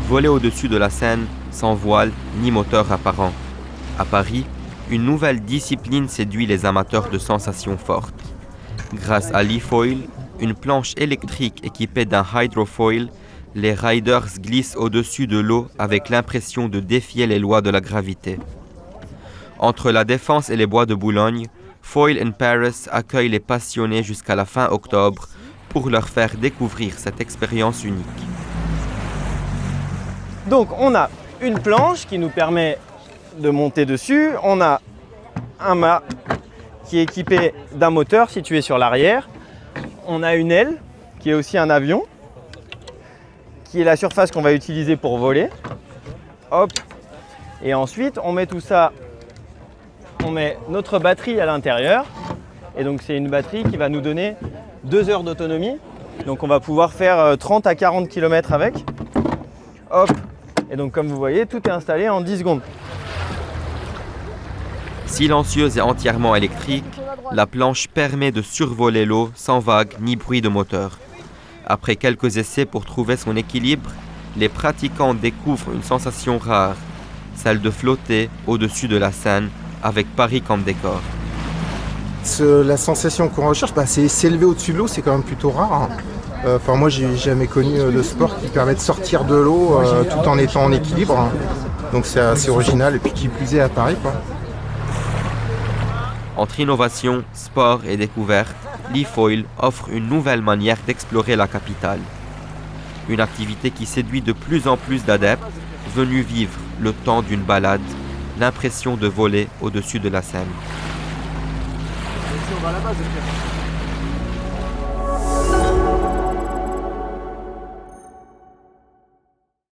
voler au-dessus de la Seine sans voile ni moteur apparent. À Paris, une nouvelle discipline séduit les amateurs de sensations fortes. Grâce à l'e-foil, une planche électrique équipée d'un hydrofoil, les riders glissent au-dessus de l'eau avec l'impression de défier les lois de la gravité. Entre la Défense et les bois de Boulogne, Foil in Paris accueille les passionnés jusqu'à la fin octobre pour leur faire découvrir cette expérience unique. Donc on a une planche qui nous permet de monter dessus, on a un mât qui est équipé d'un moteur situé sur l'arrière, on a une aile qui est aussi un avion, qui est la surface qu'on va utiliser pour voler. Hop. Et ensuite on met tout ça, on met notre batterie à l'intérieur, et donc c'est une batterie qui va nous donner 2 heures d'autonomie, donc on va pouvoir faire 30 à 40 km avec. Hop. Et donc comme vous voyez, tout est installé en 10 secondes. Silencieuse et entièrement électrique, la planche permet de survoler l'eau sans vagues ni bruit de moteur. Après quelques essais pour trouver son équilibre, les pratiquants découvrent une sensation rare, celle de flotter au-dessus de la Seine avec Paris comme décor. La sensation qu'on recherche, c'est s'élever au-dessus de l'eau, c'est quand même plutôt rare. Moi, j'ai jamais connu de sport qui permet de sortir de l'eau tout en étant en équilibre. Donc c'est assez original, et puis qui plus est à Paris, quoi. Entre innovation, sport et découverte, l'e-foil offre une nouvelle manière d'explorer la capitale. Une activité qui séduit de plus en plus d'adeptes venus vivre le temps d'une balade, l'impression de voler au-dessus de la Seine. On va là-bas,